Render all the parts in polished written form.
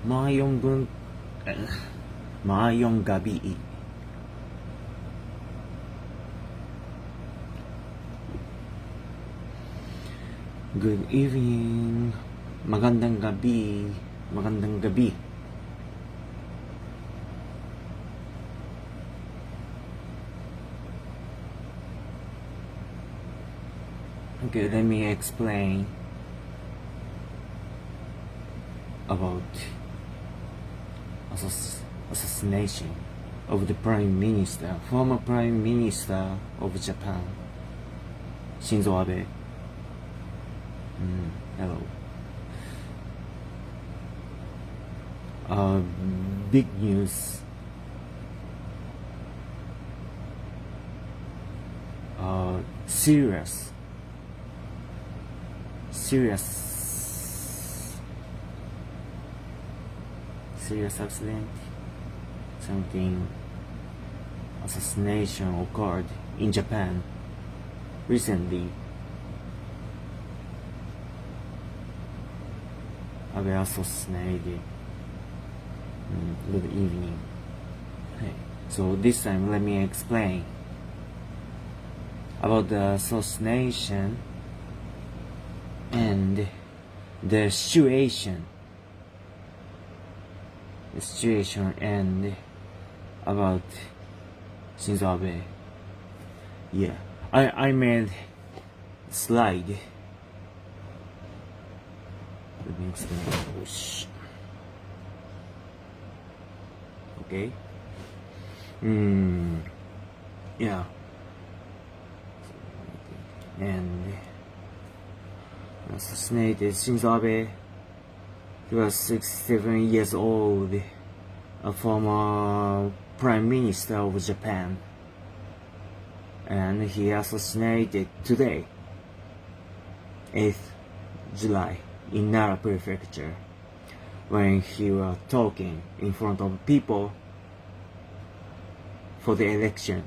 Mayong gun... Mayong gabi. Good evening. Magandang gabi. Magandang gabi. Okay, let me explain about assassination of the former Prime Minister of Japan, Shinzo Abe. Hello. Big news. Serious accident. Assassination occurred in Japan recently. Abe assassinated. Good evening. Hey. So this time let me explain about the assassination and the situation and about Shinzo Abe. Yeah, I made a slide. Let me explain. Okay. Yeah. And assassinated Shinzo Abe. He was 67 years old, a former Prime Minister of Japan, and he assassinated today, 8th July, in Nara Prefecture, when he was talking in front of people for the election.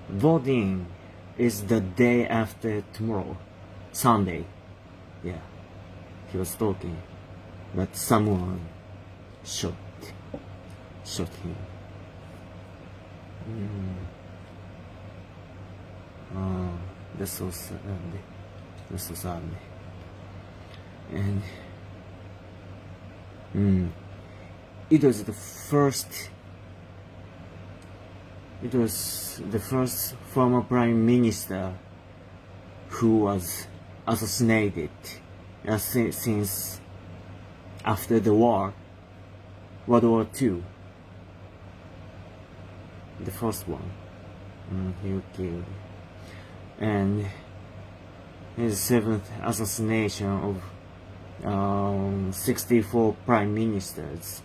Voting is the day after tomorrow, Sunday. Yeah, he was talking, but someone shot him. That's so sad. And it was the first former Prime Minister who was assassinated since after the World War II. The first one he killed, and his 7th assassination of 64 prime ministers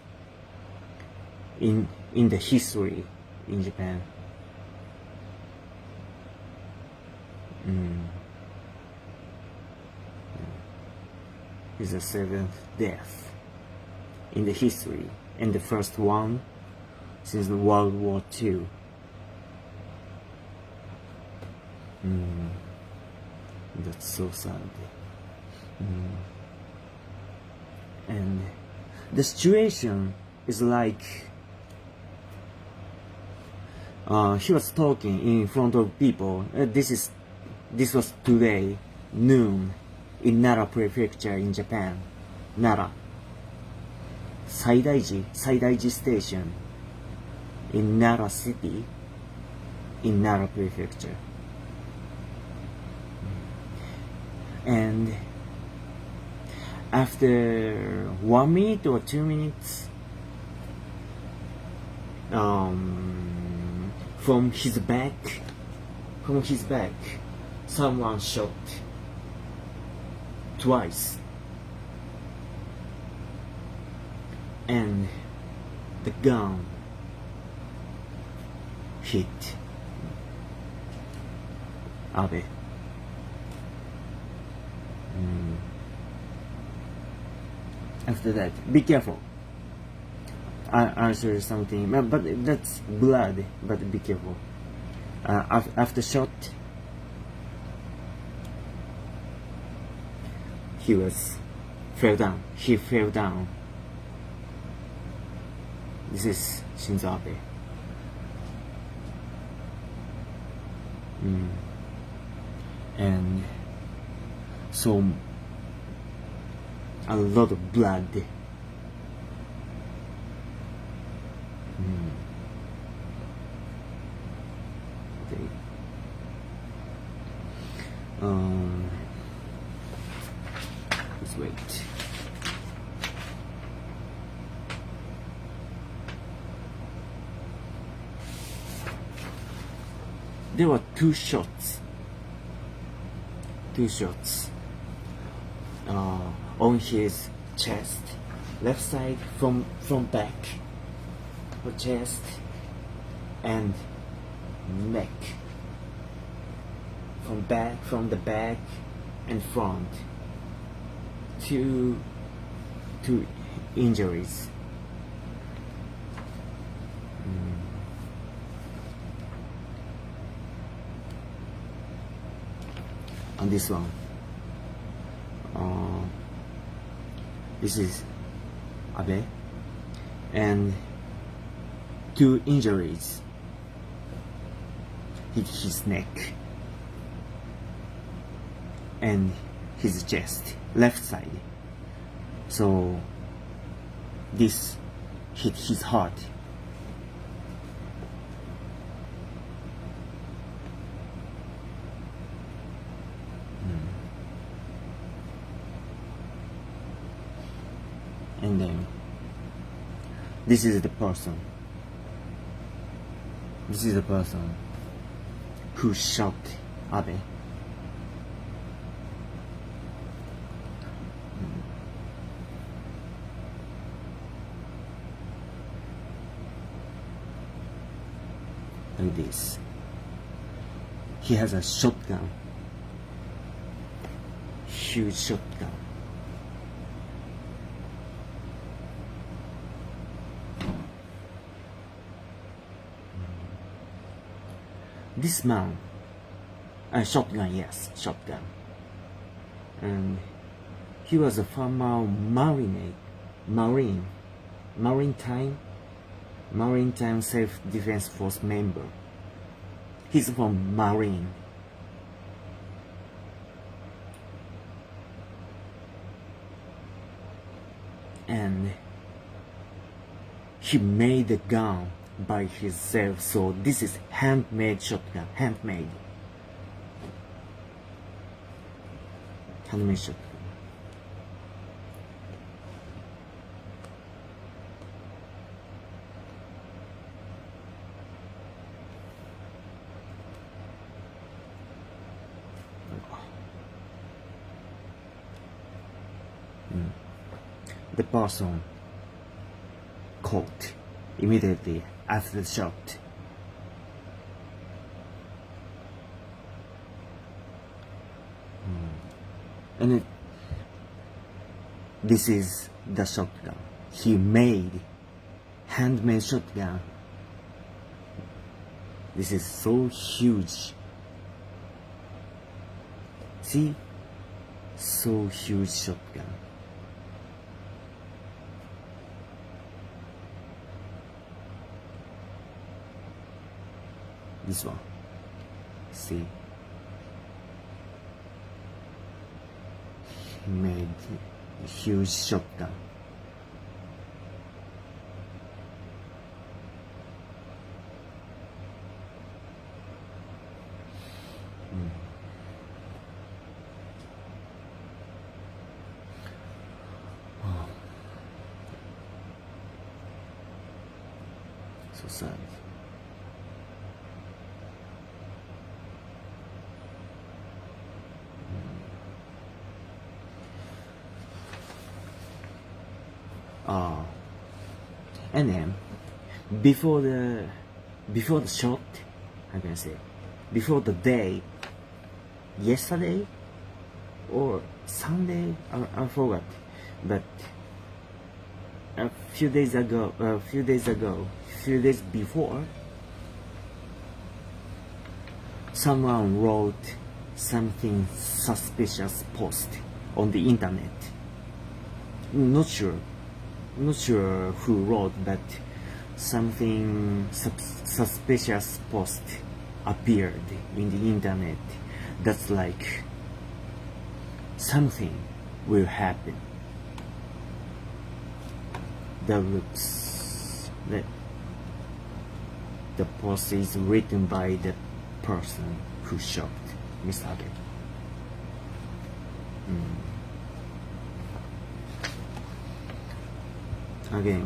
in the history in Japan. Is the 7th death in the history, and the first one since the World War II. That's so sad. And the situation is like he was talking in front of people. This was today noon in Nara Prefecture in Japan. Nara. Saidaiji Station in Nara City in Nara Prefecture. And after 1 minute or 2 minutes, from his back, someone shot twice, and the gun hit Abe. After that, be careful. I'll show you something, but that's blood. But be careful. After shot, he was fell down. He fell down. This is Shinzo Abe. And so a lot of blood. Okay. Let's wait. There were two shots on his chest, left side from back, or chest and neck, from the back and front. Two injuries. On this one, this is Abe, and two injuries hit his neck and his chest, left side. So this hit his heart. And then this is the person. This is the person who shot Abe. Like this. He has a shotgun. Huge shotgun. This man, a shotgun, yes, shotgun. And he was a former Maritime Self-Defense Force member. He's from Marine. And he made the gun by himself, so this is handmade shotgun. Handmade shotgun. The person caught immediately after the shot. And this is the shotgun. He made handmade shotgun. This is so huge. See? So huge shotgun. This one. See? He made a huge shotgun. Oh. So sad. And then before the shot, how can I say, before the day, yesterday or Sunday, I forgot, but a few days before, someone wrote something suspicious post on the internet. Not sure. Not sure who wrote, but something suspicious post appeared in the internet. That's like something will happen. That looks that the post is written by the person who shot Miss Abe.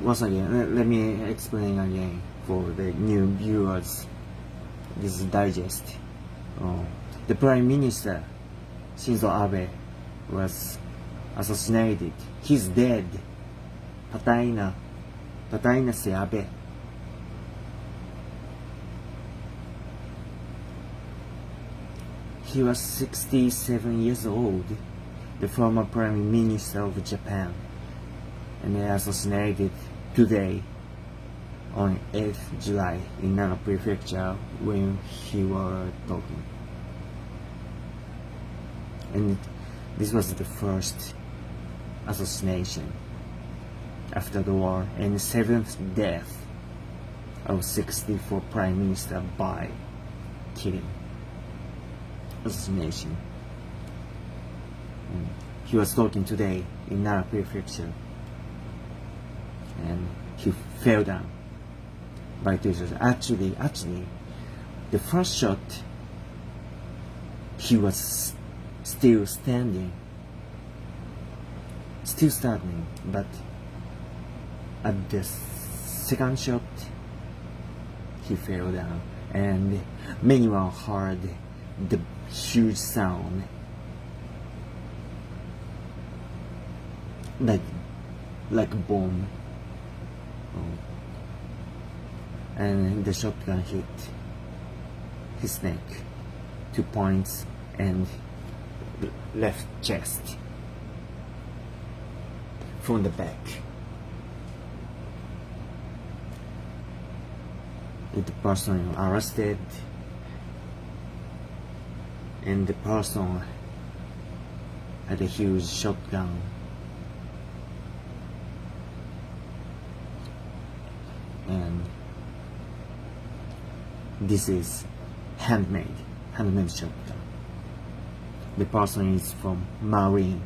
Once again, let me explain again for the new viewers. This is digest. The Prime Minister Shinzo Abe was assassinated. He's dead. Patay na si Abe. He was 67 years old, the former Prime Minister of Japan, and assassinated today on 8th July in Nara Prefecture when he was talking. And this was the first assassination after the war and the 7th death of 64 Prime Minister by killing. Assassination. He was talking today in Nara Prefecture and he fell down by two shots. Actually, the first shot he was still standing, but at the second shot he fell down, and many one heard the huge sound like a bomb, and the shotgun hit his neck, 2 points, and left chest from the back. The person arrested, and the person had a huge shotgun. And this is handmade shotgun. The person is from Marine.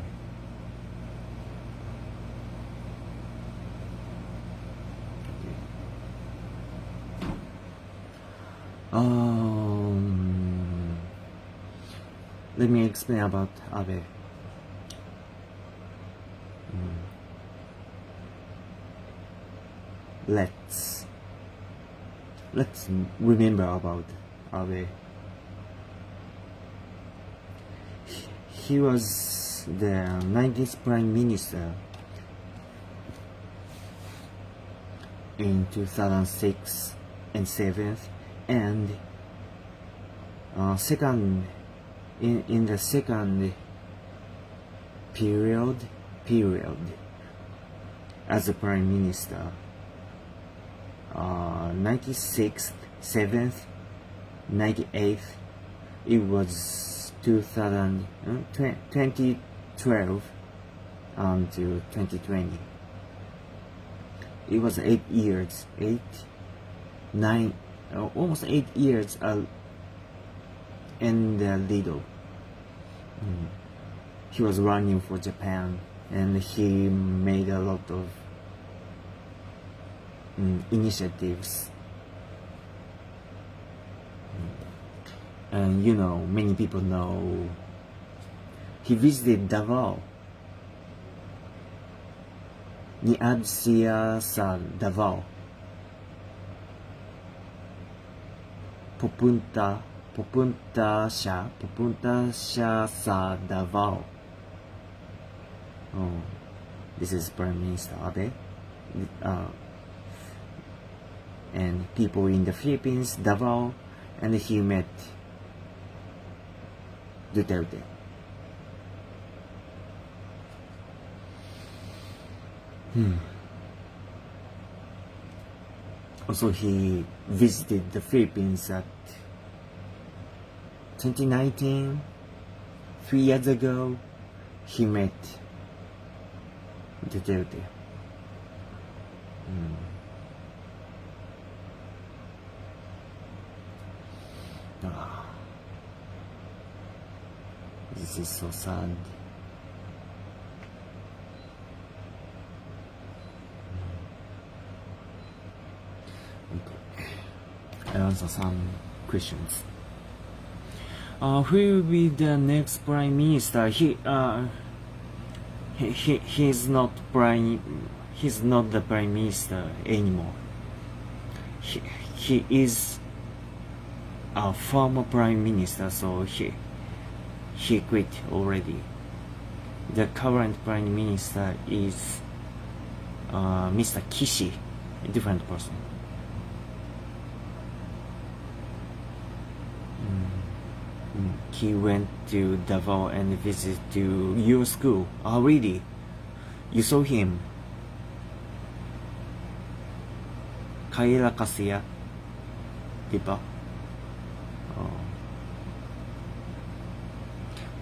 Let me explain about Abe. Let's remember about Abe. He was the 19th Prime Minister in 2006 and 7th, and second in the second period as a Prime Minister, 96th, 7th, 98th. It was 2012 until 2020. It was 8 years, almost 8 years in the little. He was running for Japan, and he made a lot of initiatives. And many people know he visited Davao. Niad siya sa Davao. Pupunta siya sa Davao. This is Prime Minister Abe. And people in the Philippines, Davao, and he met Duterte. Also, he visited the Philippines at 2019, 3 years ago. He met 出てるて。This is so sad. I answer some questions. Who will be the next prime minister? He's not the prime minister anymore. He is a former prime minister, so he quit already. The current prime minister is Mr. Kishi, a different person. He went to Davao and visited to your school. Oh, really? You saw him? Kaila Kasia? Diba?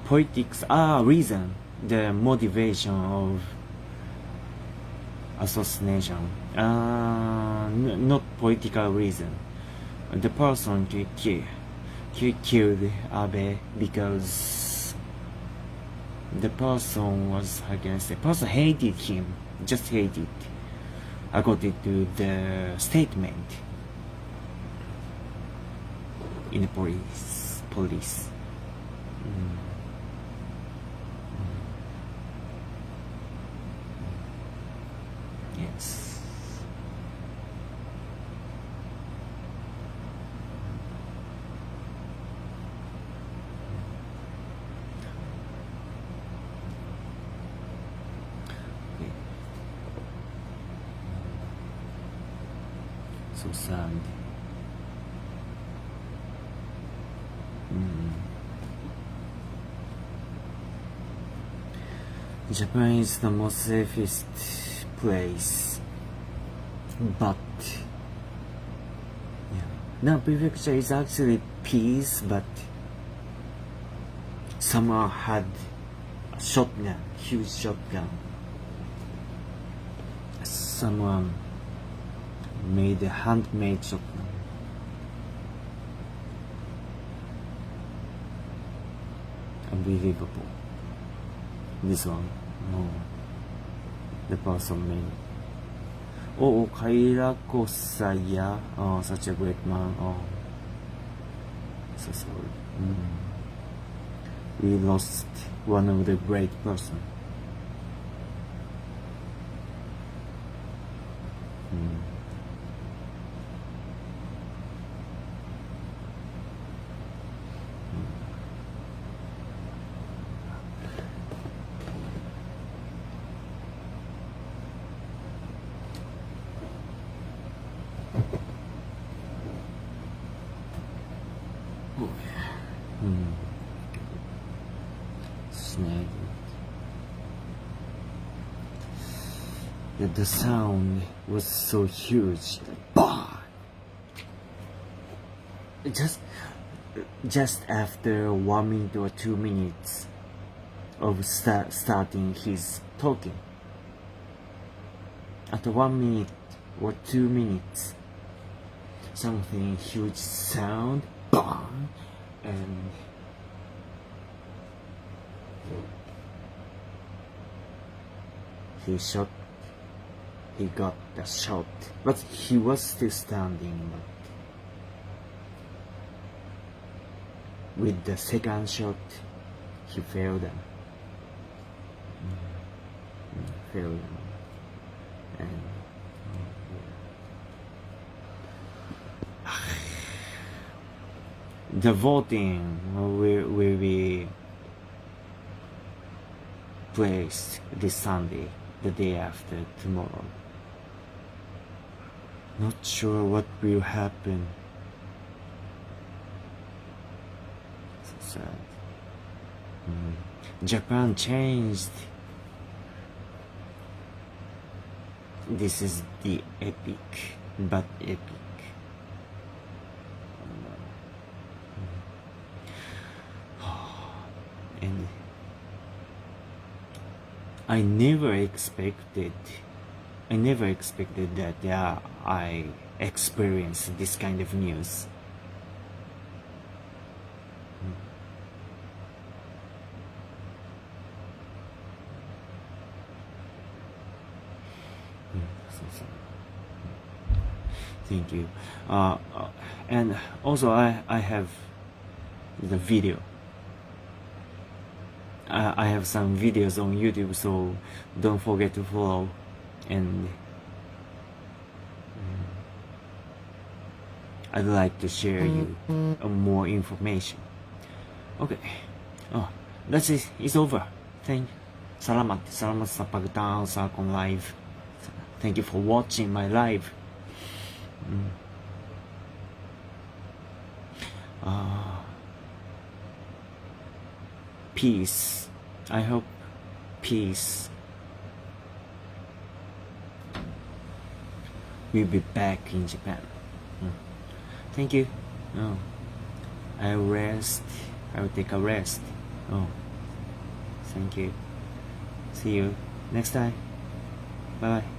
Politics, reason, the motivation of assassination. Not political reason. The person killed Abe because the person was, how can I say, person hated him, just hated, according to the statement in the police. Yes. So sad. Japan is the most safest place, but now prefecture is actually peace, but someone had a shotgun, huge shotgun. Someone made a handmade shotgun. Unbelievable. This one, no. The person made. Oh, Kaira Kosaya. Oh, such a great man. Oh, so sorry. We lost one of the great person. The sound was so huge. Bah! Just after 1 minute or 2 minutes of starting his talking, after 1 minute or 2 minutes, something huge sound, bang, and he got the shot, but he was still standing. But with the second shot, he fell down. And the voting will be placed this Sunday, the day after tomorrow. Not sure what will happen. So sad. Japan changed. This is the epic, but epic. And I never expected that I experienced this kind of news. Thank you. And also I have the video. I have some videos on YouTube, so don't forget to follow, and I'd like to share you more information. Okay. Oh, that's it. It's over. Salamat sa pagtanaw sa akong live. Thank you for watching my live. Peace. I hope peace will be back in Japan. Thank you. I will take a rest. Thank you. See you next time. Bye bye.